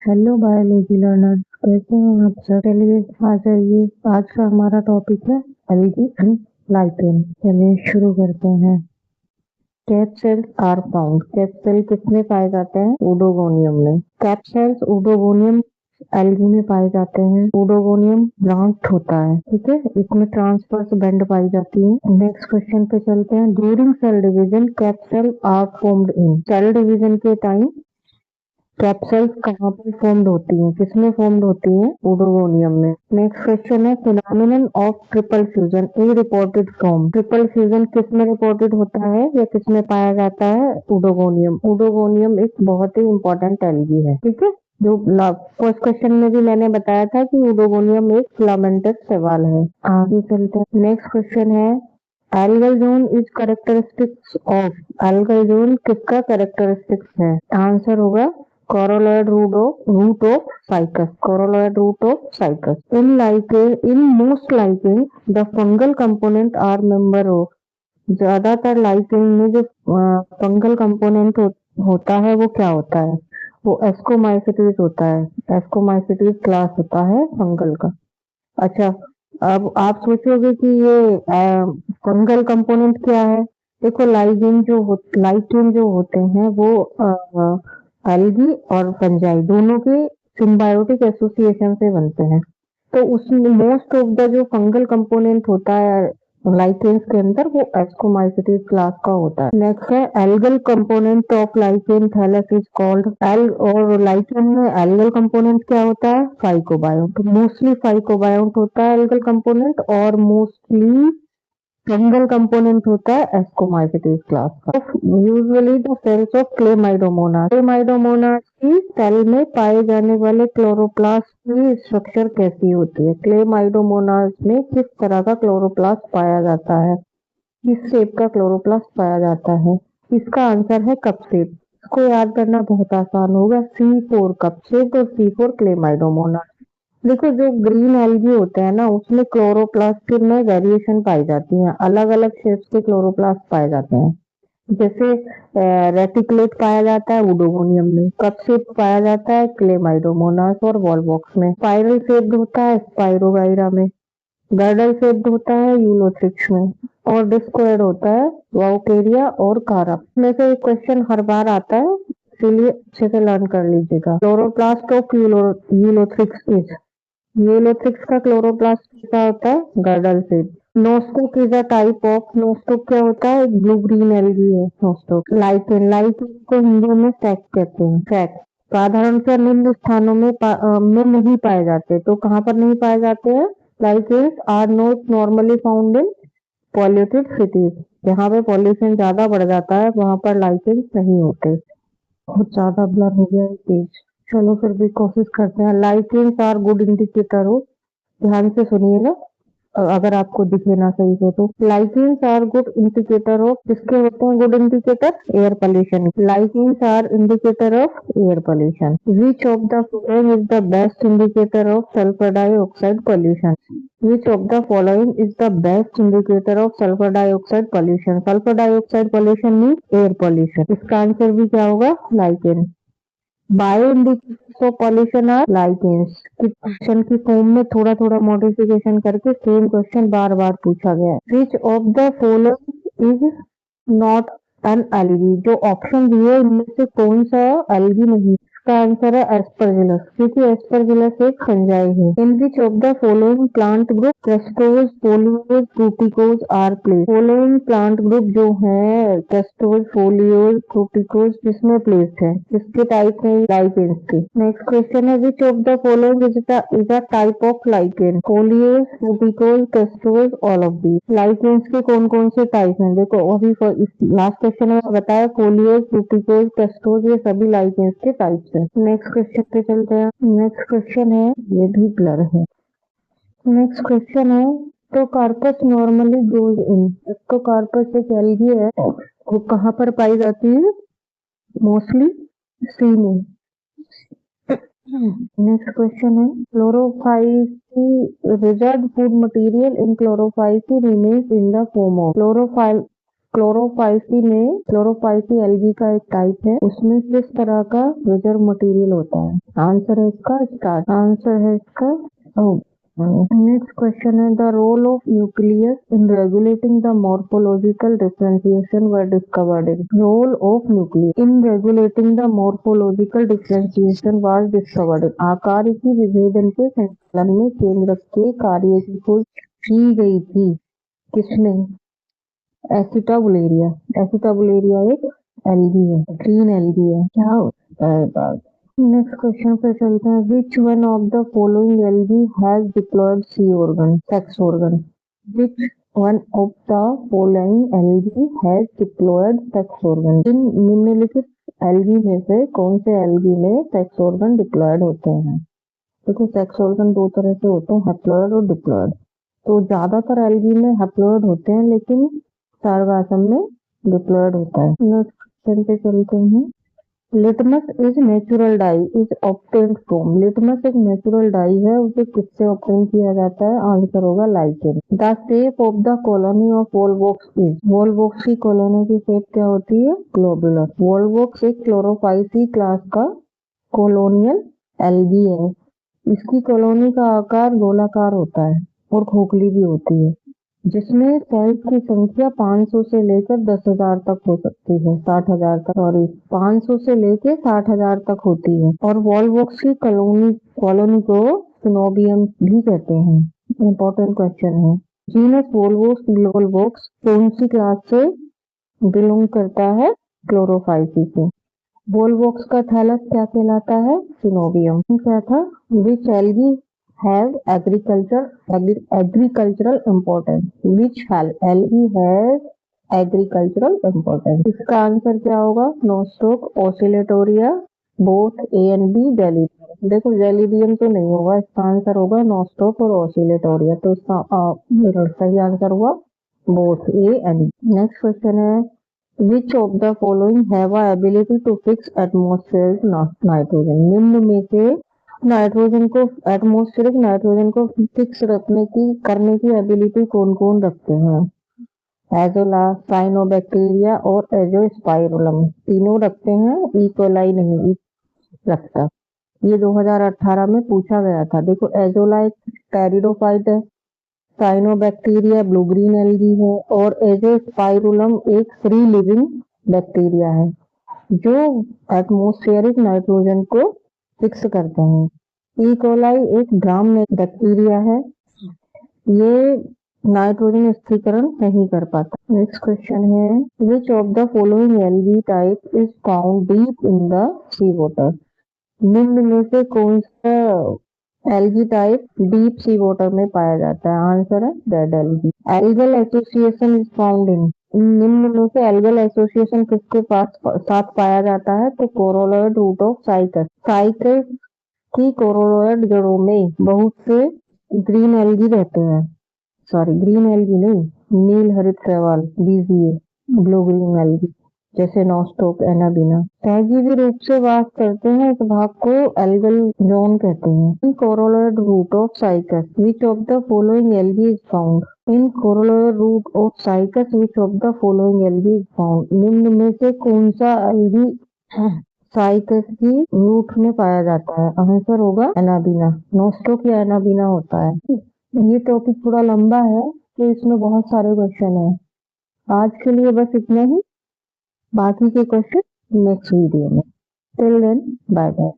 Hello biology learners, कैसे हैं आप सब? चलिए आ जाइए। आज का हमारा टॉपिक है एल्गी एंड लाइकेन। चलिए शुरू करते हैं। Cap cells are found. Cap cell किसमें पाए जाते हैं? ओडोगोनियम में। कैप सेल्स ओडोगोनियम एल्गी में पाए जाते हैं। ओडोगोनियम ब्रांच होता है, ठीक है। इसमें ट्रांसवर्स बेंड पाई जाती है। नेक्स्ट क्वेश्चन पे चलते हैं। During cell division cap cell are formed in. Cell division के टाइम कैप्सूल्स कहाँ पर फॉर्म्ड होती हैं? किसमें फॉर्म्ड होती हैं? ओडोगोनियम में। नेक्स्ट क्वेश्चन है phenomenon of triple fusion A reported from. Triple fusion किसमें रिपोर्टेड होता है या किसमें पाया जाता है? ओडोगोनियम। ओडोगोनियम एक बहुत ही इंपॉर्टेंट एल्गी है, ठीक है। जो फर्स्ट क्वेश्चन में भी मैंने बताया था कि ओडोगोनियम एक फिलामेंटस सवाल है। आगे चलते हैं। नेक्स्ट क्वेश्चन है algal zone is characteristics of. Algal zone किसका कैरेक्टरिस्टिक्स है? आंसर होगा corolloid root of ficus. Corolloid root of ficus. In most lichen, the fungal component are member of. ज्यादातर लाइकेन में जो फंगल कंपोनेंट होता है वो क्या होता है? वो एस्कोमाइसिटीज होता है। एस्कोमाइसिटीज क्लास होता है फंगल का। अच्छा, अब आप सोचोगे कि ये फंगल कंपोनेंट क्या है? देखो, लाइकेन जो होते हैं वो एल्गी और फंजाई दोनों के सिम्बायोटिक एसोसिएशन से बनते हैं। तो उसमें मोस्ट ऑफ द जो फंगल कंपोनेंट होता है लाइकेन्स के अंदर वो एस्कोमाइसिटीज क्लास का होता है। नेक्स्ट है algal component of lichen thallus is called. एल और लाइकेन में एल्गल कंपोनेंट क्या होता है? फाइकोबायोट। मोस्टली फाइकोबायोट होता है एल्गल कंपोनेंट और मोस्टली फंगल कंपोनेंट होता है एस्कोमाइसिटीज क्लास का। Usually the cells of Chlamydomonas. Chlamydomonas की सेल में पाए जाने वाले क्लोरोप्लास्ट की स्ट्रक्चर कैसी होती है? क्लेमाइडोमोनास में किस तरह का क्लोरोप्लास्ट पाया जाता है? किस शेप का क्लोरोप्लास्ट पाया जाता है? इसका आंसर है कप शेप। इसको याद करना बहुत आसान होगा। C4 कप शेप और C4 क्लेमाइडोमोनास। देखो, जो ग्रीन एल्गी होते हैं ना उसमें क्लोरोप्लास्ट में वेरिएशन पाई जाती है। अलग अलग शेप्स के क्लोरोप्लास्ट पाए जाते हैं। जैसे रेटिकुलेट पाया जाता है ओडोगोनियम में। कप शेप पाया जाता है क्लेमाइडोमोनास और वॉलवॉक्स में। स्पाइरल शेप्ड होता है स्पाइरोगाइरा में। गर्डल शेप्ड होता है यूलोथ्रिक्स में। और डिस्कोइड होता है वाउकेरिया और कारा में। से एक क्वेश्चन हर बार आता है, इसीलिए अच्छे से लर्न कर लीजिएगा। Chloroplast of Ulothrix is. Ulothrix का क्लोरोप्लास्ट कैसा होता है? Girdle shape. Nostoc is a type of. Nostoc क्या होता है? ब्लू ग्रीन एल्गी है नोस्टोक। लाइकेन। लाइकेन को हिंदी में सैक कहते हैं। सैक साधारणतः निम्न स्थानों में नहीं पाए जाते। तो कहाँ पर नहीं पाए जाते हैं? Lichens are not normally found in polluted cities. जहाँ पे पॉल्यूशन ज्यादा बढ़ जाता है वहां पर लाइकेन्स नहीं होते। बहुत ज्यादा ब्लर हो गया है पेज। चलो फिर भी कोशिश करते हैं। लाइकेन्स आर गुड इंडिकेटर हो। ध्यान से सुनिएगा अगर आपको दिखे ना सही से तो। Lichens are good indicator of. किसके होते हैं good indicator? Air pollution. Lichens are indicator of air pollution. Which of the following is the best indicator of sulphur dioxide pollution? Which of the following is the best indicator of sulphur dioxide pollution? Sulphur dioxide pollution mean air pollution. इसका answer भी क्या होगा? Lichen. Bio indicators of pollution are lichens. Question की form में थोड़ा थोड़ा modification करके same question बार बार पूछा गया है। Which of the following is not an algae? जो ऑप्शन दिए इनमें से कौन सा एल्गी नहीं? इसका आंसर है एस्परजिलस, क्योंकि एस्परजिलस एक फंजाई है। In which of the following plant group crustose foliose fruticose are place? Following plant group जो है क्रस्टोज फोलियोज फ्रूटिकोज किसमें प्लेस्ड है? किसके टाइप में? लाइकेन्स के। नेक्स्ट क्वेश्चन है which of the following is a type of lichen? Folios फ्रूटिकोज crustose all of the. Lichens के कौन कौन से टाइप हैं? देखो, अभी लास्ट क्वेश्चन में बताया फोलियोज फ्रूटिकोज क्रस्टोज ये सभी लाइकेन्स के टाइप्स है। नेक्स्ट क्वेश्चन पे चलते हैं। नेक्स्ट क्वेश्चन है, ये भी ब्लर है। नेक्स्ट क्वेश्चन है तो कार्पस नॉर्मली गोज इन। तो कार्पस एक एल्गी है, वो कहाँ पर पाई जाती है? मोस्टली सी में। नेक्स्ट क्वेश्चन है Chlorophyceae reserve food material in Chlorophyceae remains in the form of. Chlorophyceae algae का एक टाइप है, उसमें किस तरह का वेजर मटेरियल होता है? आंसर है इसका स्टार्च। आंसर है इसका नेक्स्ट क्वेश्चन है the role of nucleus in regulating the morphological differentiation were discovered in role of nucleus in regulating the morphological differentiation was discovered in आकार की विभेदन के संचालन में केंद्रक के कार्य की खोज की गई थी किसने? एसिटाबुलेरिया। एसिटाबुलेरिया एक एल्गी है, ग्रीन एल्गी है। क्या होता है बात? नेक्स्ट क्वेश्चन पे चलते हैं which one of the following algae has diploid sea organ sex organ which one of the following algae has diploid sex organ in निम्नलिखित एल्गी में से कौन से एल्गी में सेक्स ऑर्गन डिप्लॉयड होते हैं? देखो सेक्स ऑर्गन दो तरह से होते हैं, हैप्लॉयड और डिप्लॉयड। तो ज्यादातर एल्गी में हैप्लॉयड होते हैं लेकिन सार्गासम में डिप्लॉयड होता है। नेक्स्ट क्वेश्चन पे चलते हैं litmus is natural die is obtained from litmus एक नेचुरल डाई है, उसे किससे ऑब्टेन किया जाता है? आंसर होगा lichen. The shape of the colony of Volvox is Volvox की कॉलोनी की शेप क्या होती है? ग्लोबुलर। वॉलवॉक्स एक क्लोरोफाइसी क्लास का कॉलोनियल एल्गी है, इसकी कॉलोनी का आकार गोलाकार होता है और खोखली भी होती है, जिसमें सेल्स की संख्या 500 से लेकर 10,000 तक हो सकती है, 60,000 तक, सॉरी 500 से लेकर 60,000 तक होती है। और वॉलवॉक्स की कॉलोनी को सिनोबियम भी कहते हैं। इम्पोर्टेंट क्वेश्चन है जीनस वॉलवॉक्स कौन सी क्लास से बिलोंग करता है? क्लोरोफाइसी से। वॉलवॉक्स का थैलस क्या कहलाता है? सिनोबियम। क्या था? Which algae have agricultural importance which algae has agricultural importance इसका आंसर क्या होगा? Nostoc oscillatoria both A and B जेलीबियम। देखो जेलीबियम तो नहीं होगा, इसका आंसर होगा नोस्टोक और ऑसिलेटोरिया, तो इसका सही आंसर हुआ both A and B. Next question है Which of the following have a ability to fix atmospheric nitrogen निम्न में से नाइट्रोजन को एटमॉस्फेरिक नाइट्रोजन को फिक्स करने की एबिलिटी कौन कौन रखते हैं? एजोला, साइनोबैक्टीरिया और एजोस्पाइरुलम तीनों रखते हैं, इकोलाई नहीं रखता। ये 2018 में पूछा गया था। देखो एजोला एक टेरिडोफाइट है, साइनोबैक्टीरिया ब्लू ग्रीन एल्गी है और एजोस्पाइरुलम एक फ्री लिविंग बैक्टीरिया है जो एटमॉस्फेरिक नाइट्रोजन को फिक्स करते हैं। इकोलाई एक ग्राम बैक्टीरिया है, ये नाइट्रोजन स्थिरीकरण नहीं कर पाता। नेक्स्ट क्वेश्चन है which of the following algae type is found deep in the sea water निम्न में से कौन सा algae type deep sea water में पाया जाता है? आंसर है dead algae. Algal association is found in निम्न में से एल्गल एसोसिएशन किसके साथ पाया जाता है? तो coralloid root of Cycas. Cycas की कोरोलॉइड जड़ों में बहुत से ग्रीन एल्गी रहते हैं, सॉरी ग्रीन एल्गी नहीं, नील हरित शैवाल बीजीए ब्लू ग्रीन एल्गी जैसे नोस्टोक एनाबिना सहजीवी रूप से वास करते हैं, इस भाग को एल्गल जोन कहते हैं। Coralloid root of Cycas which of the following algae is found in coralloid root of Cycas which of the following algae is found निम्न में से कौन सा एल्गी साइकस की रूट में पाया जाता है? आंसर होगा एनाबिना। नोस्टोक या एनाबिना होता है। ये टॉपिक थोड़ा लंबा है तो इसमें बहुत सारे क्वेश्चन है। आज के लिए बस इतना ही, बाकी के क्वेश्चन नेक्स्ट वीडियो में। Till then bye bye.